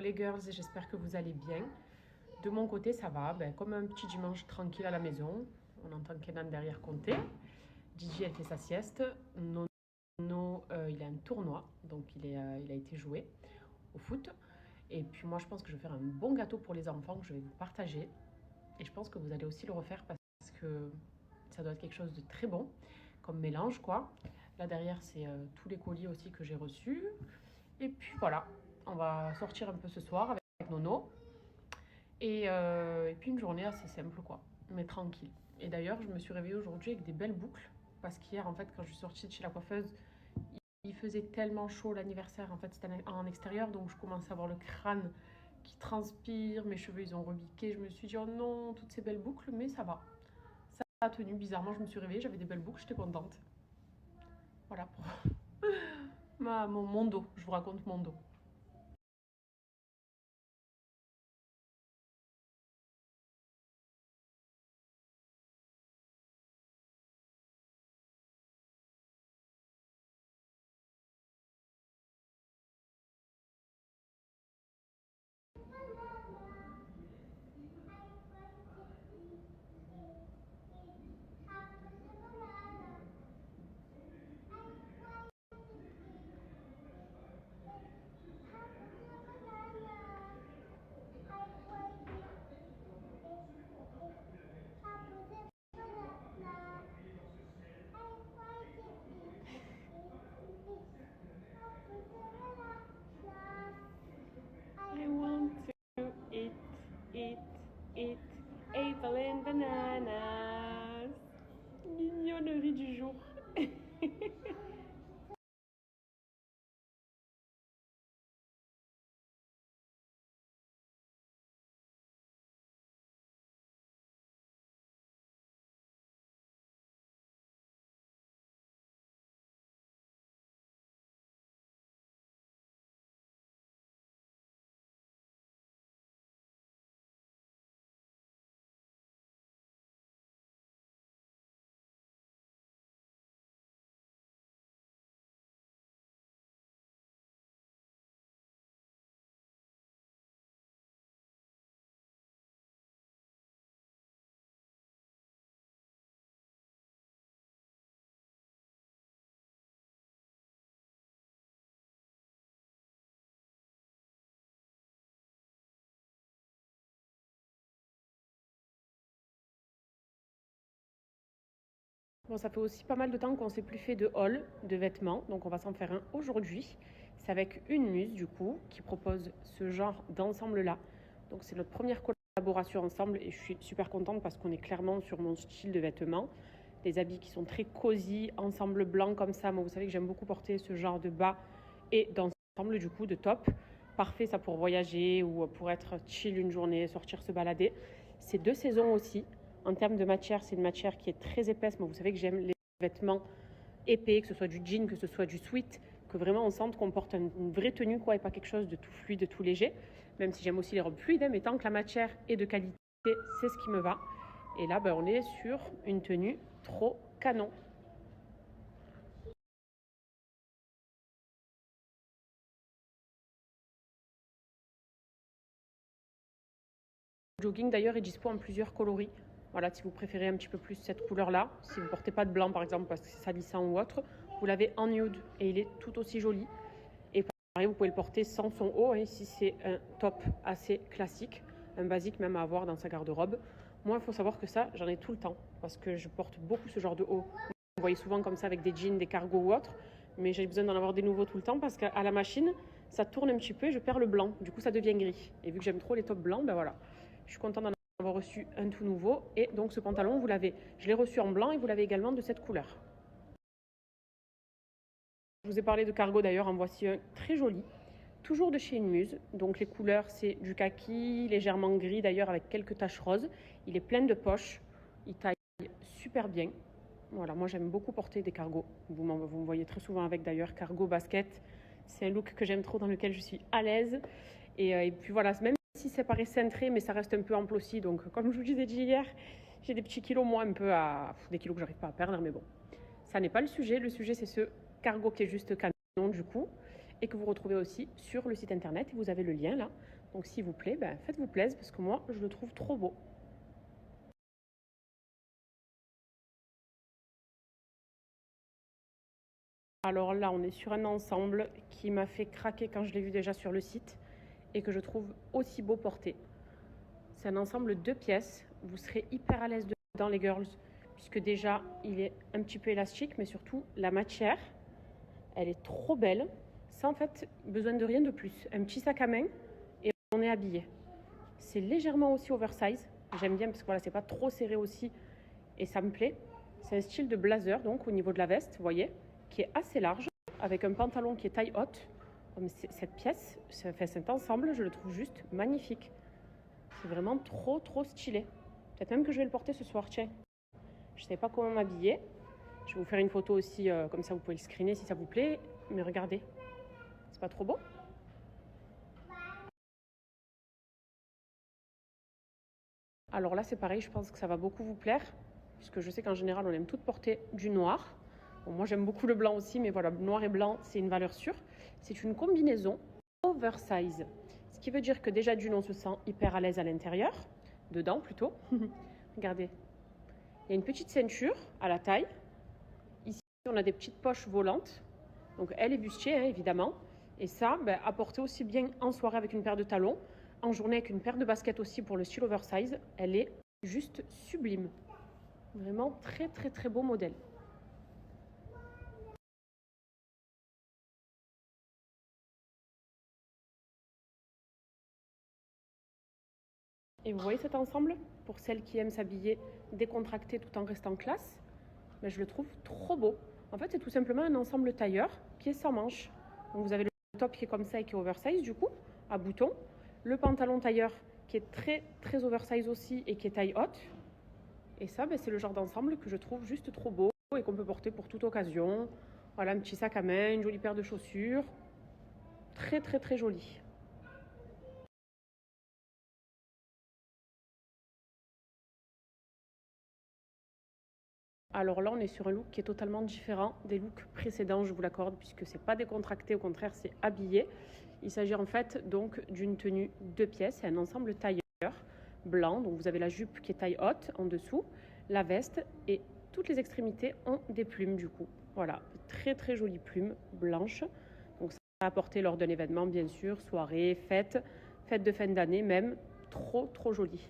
les girls, j'espère que vous allez bien. De mon côté, ça va, comme un petit dimanche tranquille à la maison. On entend Kenan derrière compter. Gigi, elle fait sa sieste. Nono, il a un tournoi, donc il a été joué au foot. Et puis moi, je pense que je vais faire un bon gâteau pour les enfants que je vais vous partager. Et je pense que vous allez aussi le refaire parce que ça doit être quelque chose de très bon, comme mélange, quoi. Là, derrière, c'est tous les colis aussi que j'ai reçus. Et puis voilà, on va sortir un peu ce soir avec Nono. Et puis une journée assez simple, quoi, mais tranquille. Et d'ailleurs, je me suis réveillée aujourd'hui avec des belles boucles. Parce qu'hier, en fait, quand je suis sortie de chez la coiffeuse, il faisait tellement chaud l'anniversaire. En fait, c'était en extérieur, donc je commençais à avoir le crâne qui transpire. Mes cheveux, ils ont rebiqué. Je me suis dit, oh non, toutes ces belles boucles, mais ça va. Ça a tenu bizarrement. Je me suis réveillée, j'avais des belles boucles, j'étais contente. Voilà pour mon dos. Je vous raconte mon dos. I want to eat, eat apple and bananas. Mignonnerie du jour. Bon, ça fait aussi pas mal de temps qu'on ne s'est plus fait de haul de vêtements, donc on va s'en faire un aujourd'hui. C'est avec une muse du coup qui propose ce genre d'ensemble là. Donc c'est notre première collaboration ensemble et je suis super contente parce qu'on est clairement sur mon style de vêtements. Des habits qui sont très cosy, ensemble blanc comme ça. Moi, vous savez que j'aime beaucoup porter ce genre de bas et d'ensemble du coup de top. Parfait ça pour voyager ou pour être chill une journée, sortir se balader. C'est deux saisons aussi. En termes de matière, c'est une matière qui est très épaisse. Moi, vous savez que j'aime les vêtements épais, que ce soit du jean, que ce soit du sweat, que vraiment on sente qu'on porte une vraie tenue, quoi, et pas quelque chose de tout fluide, de tout léger. Même si j'aime aussi les robes fluides, mais tant que la matière est de qualité, c'est ce qui me va. Et là, on est sur une tenue trop canon. Le jogging d'ailleurs est dispo en plusieurs coloris. Voilà, si vous préférez un petit peu plus cette couleur-là, si vous ne portez pas de blanc par exemple parce que c'est salissant ou autre, vous l'avez en nude et il est tout aussi joli. Et pareil, vous pouvez le porter sans son haut, hein, si c'est un top assez classique, un basique même à avoir dans sa garde-robe. Moi, il faut savoir que ça, j'en ai tout le temps parce que je porte beaucoup ce genre de haut. Vous voyez souvent comme ça avec des jeans, des cargos ou autres, mais j'ai besoin d'en avoir des nouveaux tout le temps parce qu'à la machine, ça tourne un petit peu et je perds le blanc. Du coup, ça devient gris. Et vu que j'aime trop les tops blancs, voilà. Je suis contente d'en avoir reçu un tout nouveau. Et donc, ce pantalon, je l'ai reçu en blanc et vous l'avez également de cette couleur. Je vous ai parlé de cargo d'ailleurs, en voici un très joli. Toujours de chez Une Muse. Donc, les couleurs, c'est du kaki, légèrement gris d'ailleurs avec quelques taches roses. Il est plein de poches. Il taille super bien. Voilà, moi j'aime beaucoup porter des cargos. Vous me voyez très souvent avec d'ailleurs, cargo, basket. C'est un look que j'aime trop, dans lequel je suis à l'aise. Et puis voilà, même si ça paraît cintré, mais ça reste un peu ample aussi. Donc comme je vous disais hier, j'ai des petits kilos, moi un peu des kilos que j'arrive pas à perdre, mais bon. Ça n'est pas le sujet. Le sujet, c'est ce cargo qui est juste canon du coup. et que vous retrouvez aussi sur le site internet. Vous avez le lien là. Donc s'il vous plaît, faites-vous plaisir parce que moi, je le trouve trop beau. Alors là, on est sur un ensemble qui m'a fait craquer quand je l'ai vu déjà sur le site et que je trouve aussi beau porté. C'est un ensemble 2 pièces. Vous serez hyper à l'aise dedans les girls puisque déjà, il est un petit peu élastique, mais surtout la matière, elle est trop belle. Ça, en fait, besoin de rien de plus. Un petit sac à main et on est habillé. C'est légèrement aussi oversize. J'aime bien parce que voilà, c'est pas trop serré aussi et ça me plaît. C'est un style de blazer, donc au niveau de la veste, vous voyez, qui est assez large, avec un pantalon qui est taille haute. Cette pièce, cet ensemble, je le trouve juste magnifique. C'est vraiment trop, trop stylé. Peut-être même que je vais le porter ce soir, tiens. Je ne sais pas comment m'habiller. Je vais vous faire une photo aussi, comme ça vous pouvez le screener si ça vous plaît. Mais regardez, c'est pas trop beau? Alors là, c'est pareil, je pense que ça va beaucoup vous plaire, puisque je sais qu'en général, on aime toutes porter du noir. Bon, moi, j'aime beaucoup le blanc aussi, mais voilà, noir et blanc, c'est une valeur sûre. C'est une combinaison oversize, ce qui veut dire que déjà d'une, on se sent hyper à l'aise à l'intérieur, dedans plutôt. Regardez, il y a une petite ceinture à la taille. Ici, on a des petites poches volantes. Donc, elle est bustier, hein, évidemment. Et ça, à porter aussi bien en soirée avec une paire de talons, en journée avec une paire de baskets aussi pour le style oversize. Elle est juste sublime. Vraiment très, très, très beau modèle. Et vous voyez cet ensemble? Pour celles qui aiment s'habiller décontracté tout en restant classe, je le trouve trop beau. En fait, c'est tout simplement un ensemble tailleur qui est sans manches. Donc vous avez le top qui est comme ça et qui est oversize du coup, à boutons. Le pantalon tailleur qui est très très oversize aussi et qui est taille haute. Et ça, c'est le genre d'ensemble que je trouve juste trop beau et qu'on peut porter pour toute occasion. Voilà, un petit sac à main, une jolie paire de chaussures. Très très très joli. Alors là, on est sur un look qui est totalement différent des looks précédents, je vous l'accorde, puisque c'est pas décontracté, au contraire, c'est habillé. Il s'agit en fait donc d'une tenue 2 pièces, c'est un ensemble tailleur blanc. Donc vous avez la jupe qui est taille haute en dessous, la veste et toutes les extrémités ont des plumes du coup. Voilà, très très jolies plumes blanches. Donc ça à porter lors d'un événement bien sûr, soirée, fête de fin d'année même, trop trop joli.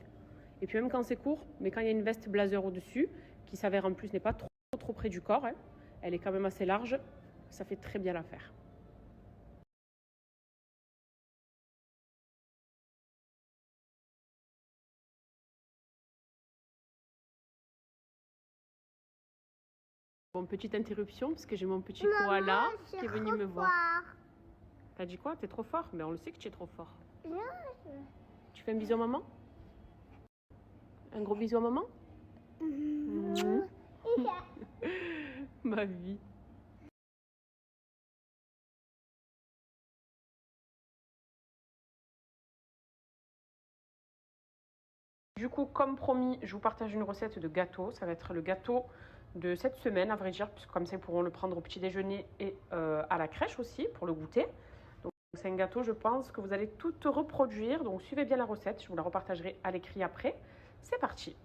Et puis même quand c'est court, mais quand il y a une veste blazer au-dessus, qui s'avère en plus n'est pas trop près du corps, hein, elle est quand même assez large, ça fait très bien l'affaire. Bon, petite interruption, parce que j'ai mon petit koala qui est venu me voir. T'as dit quoi? T'es trop fort? Mais on le sait que tu es trop fort. Non. Tu fais un bisou à maman? Un gros bisou à maman? Ma vie. Du coup, comme promis, je vous partage une recette de gâteau. Ça va être le gâteau de cette semaine, à vrai dire, puisque comme ça, ils pourront le prendre au petit déjeuner et à la crèche aussi, pour le goûter. Donc, c'est un gâteau, je pense, que vous allez tout reproduire. Donc, suivez bien la recette. Je vous la repartagerai à l'écrit après. C'est parti!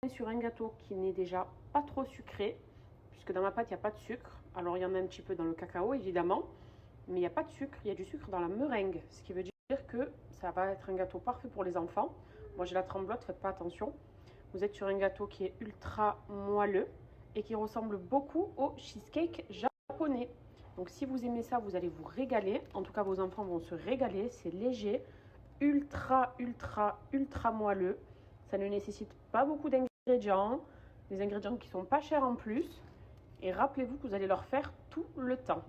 sur un gâteau qui n'est déjà pas trop sucré, puisque dans ma pâte, il n'y a pas de sucre. Alors, il y en a un petit peu dans le cacao, évidemment, mais il n'y a pas de sucre. Il y a du sucre dans la meringue, ce qui veut dire que ça va être un gâteau parfait pour les enfants. Moi, j'ai la tremblote, faites pas attention. Vous êtes sur un gâteau qui est ultra moelleux et qui ressemble beaucoup au cheesecake japonais. Donc, si vous aimez ça, vous allez vous régaler. En tout cas, vos enfants vont se régaler. C'est léger, ultra moelleux. Ça ne nécessite pas beaucoup d'ingrédients. Des ingrédients qui sont pas chers en plus. Et rappelez-vous que vous allez leur faire tout le temps.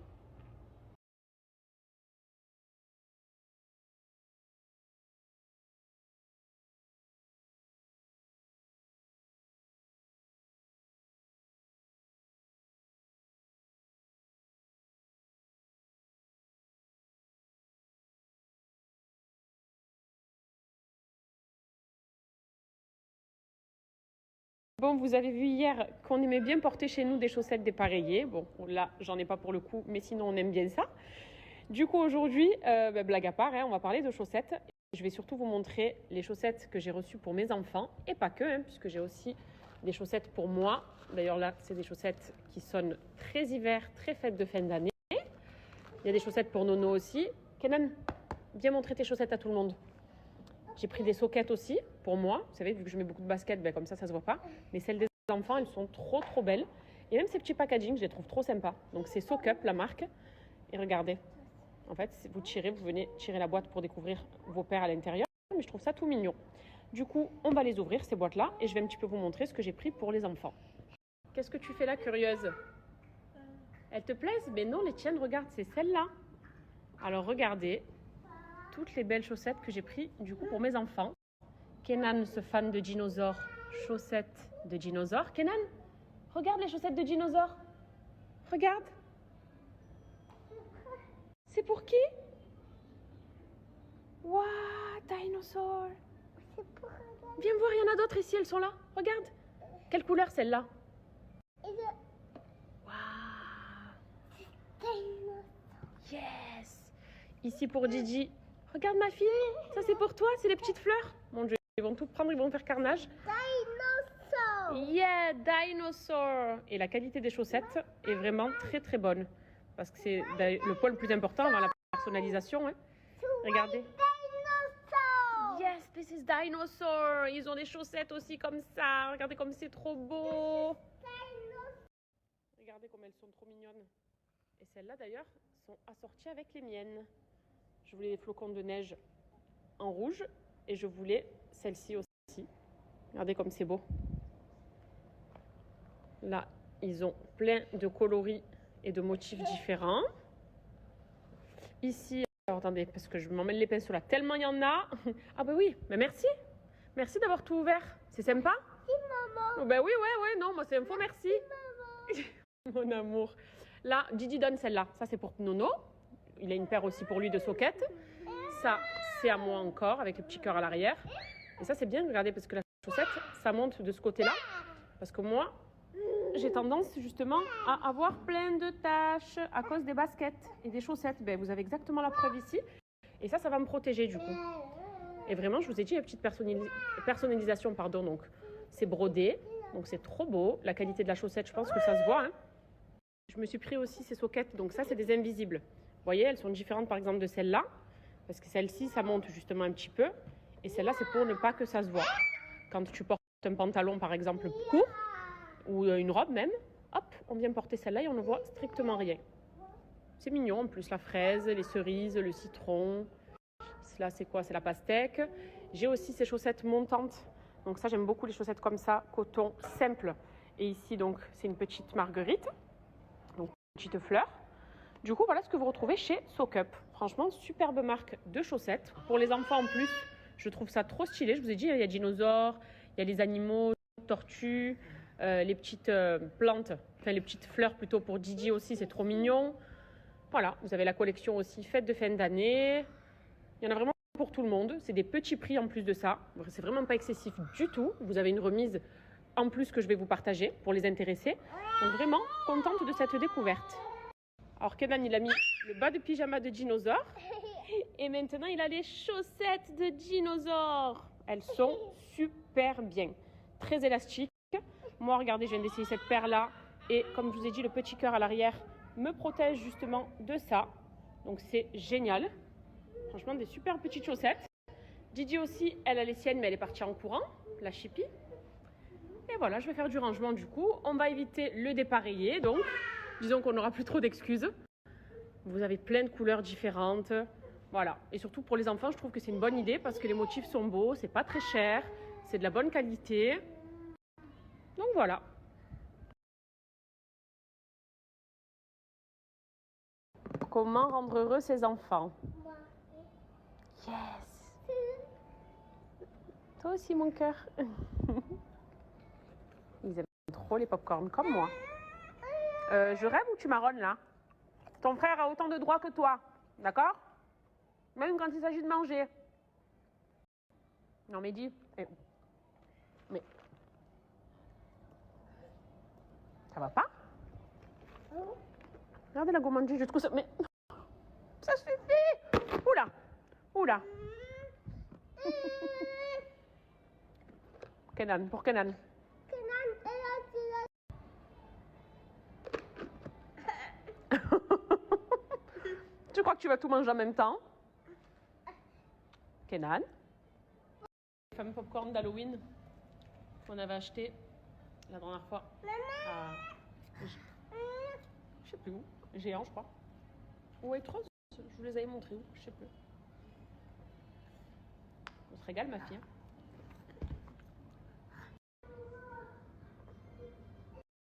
Bon, vous avez vu hier qu'on aimait bien porter chez nous des chaussettes dépareillées. Bon, là, j'en ai pas pour le coup, mais sinon, on aime bien ça. Du coup, aujourd'hui, blague à part, on va parler de chaussettes. Je vais surtout vous montrer les chaussettes que j'ai reçues pour mes enfants, et pas que, puisque j'ai aussi des chaussettes pour moi. D'ailleurs, là, c'est des chaussettes qui sonnent très hiver, très fête de fin d'année. Il y a des chaussettes pour Nono aussi. Kenan, viens montrer tes chaussettes à tout le monde. J'ai pris des soquettes aussi pour moi. Vous savez, vu que je mets beaucoup de baskets, comme ça se voit pas. Mais celles des enfants, elles sont trop belles. Et même ces petits packaging, je les trouve trop sympas. Donc c'est Socup, la marque. Et regardez. En fait, vous tirez, vous venez tirer la boîte pour découvrir vos paires à l'intérieur. Mais je trouve ça tout mignon. Du coup, on va les ouvrir, ces boîtes-là. Et je vais un petit peu vous montrer ce que j'ai pris pour les enfants. Qu'est-ce que tu fais là, curieuse? Elles te plaisent? Mais non, les tiennes, regarde, c'est celles-là. Alors regardez. Toutes les belles chaussettes que j'ai pris du coup pour mes enfants. Kenan, ce fan de dinosaures, chaussettes de dinosaures. Kenan, regarde les chaussettes de dinosaures. Regarde. C'est pour qui? Waouh, dinosaure. Viens voir, il y en a d'autres ici, elles sont là. Regarde. Quelle couleur celle-là? Waouh. Yes. Ici pour Gigi. Regarde ma fille, ça c'est pour toi, c'est les petites fleurs. Mon Dieu, ils vont tout prendre, ils vont faire carnage. Dinosaur. Yeah, dinosaur. Et la qualité des chaussettes est vraiment très bonne. Parce que c'est le point le plus important dans la personnalisation. Regardez. Dinosaur. Yes, this is dinosaur. Ils ont des chaussettes aussi comme ça. Regardez comme c'est trop beau. Regardez comme elles sont trop mignonnes. Et celles-là d'ailleurs sont assorties avec les miennes. Je voulais les flocons de neige en rouge et je voulais celle-ci aussi. Regardez comme c'est beau. Là, ils ont plein de coloris et de motifs différents. Ici, alors attendez, parce que je m'emmène les pinceaux là, tellement il y en a. Ah bah oui, mais merci. Merci d'avoir tout ouvert. C'est sympa? Merci maman. Oh bah oui, ouais, non, moi c'est un faux merci. Mon amour. Là, Didi donne celle-là. Ça c'est pour Nono. Il a une paire aussi pour lui de soquettes. Ça, c'est à moi encore, avec le petit cœur à l'arrière. Et ça, c'est bien, regardez, parce que la chaussette, ça monte de ce côté-là. Parce que moi, j'ai tendance justement à avoir plein de taches à cause des baskets et des chaussettes. Ben, vous avez exactement la preuve ici. Et ça va me protéger du coup. Et vraiment, je vous ai dit, la petite personnalisation, pardon. Donc, c'est brodé. Donc, c'est trop beau. La qualité de la chaussette, je pense que ça se voit. Je me suis pris aussi ces soquettes. Donc, ça, c'est des invisibles. Vous voyez, elles sont différentes par exemple de celle-là, parce que celle-ci, ça monte justement un petit peu, et celle-là, c'est pour ne pas que ça se voit. Quand tu portes un pantalon par exemple court, ou une robe même, hop, on vient porter celle-là et on ne voit strictement rien. C'est mignon, en plus la fraise, les cerises, le citron, là c'est quoi? C'est la pastèque. J'ai aussi ces chaussettes montantes, donc ça j'aime beaucoup les chaussettes comme ça, coton simple. Et ici donc c'est une petite marguerite, donc une petite fleur. Du coup, voilà ce que vous retrouvez chez Socup. Franchement, superbe marque de chaussettes. Pour les enfants en plus, je trouve ça trop stylé. Je vous ai dit, il y a dinosaures, il y a les animaux, tortues, les petites plantes, enfin les petites fleurs plutôt pour Didi aussi, c'est trop mignon. Voilà, vous avez la collection aussi fête de fin d'année. Il y en a vraiment pour tout le monde. C'est des petits prix en plus de ça. C'est vraiment pas excessif du tout. Vous avez une remise en plus que je vais vous partager pour les intéresser. Donc vraiment contente de cette découverte. Alors Kenan, il a mis le bas de pyjama de dinosaure. Et maintenant, il a les chaussettes de dinosaure. Elles sont super bien. très élastique. Moi, regardez, je viens d'essayer cette paire-là. Et comme je vous ai dit, le petit cœur à l'arrière me protège justement de ça. Donc, c'est génial. Franchement, des super petites chaussettes. Didi aussi, elle a les siennes, mais elle est partie en courant, la Chippy. Et voilà, je vais faire du rangement du coup. On va éviter le dépareillé, donc disons qu'on n'aura plus trop d'excuses. Vous avez plein de couleurs différentes. Voilà. Et surtout pour les enfants, je trouve que c'est une bonne idée parce que les motifs sont beaux, c'est pas très cher, c'est de la bonne qualité. Donc voilà. Comment rendre heureux ses enfants? Yes. Toi aussi, mon cœur. Ils aiment trop les pop-corn, comme moi. Je rêve ou tu marronnes là? Ton frère a autant de droits que toi, d'accord? Même quand il s'agit de manger. Non mais dis, mais ça va pas? Regardez la gourmandise, je trouve ça, mais ça suffit! Oula, oula. Kenan, pour Kenan. Tu crois que tu vas tout manger en même temps? Kenan. Le fameux popcorn d'Halloween qu'on avait acheté la dernière fois. Je sais plus où. Géant, je crois. Ou Waitrose. Je vous les avais montrés où, je sais plus. On se régale, ma fille.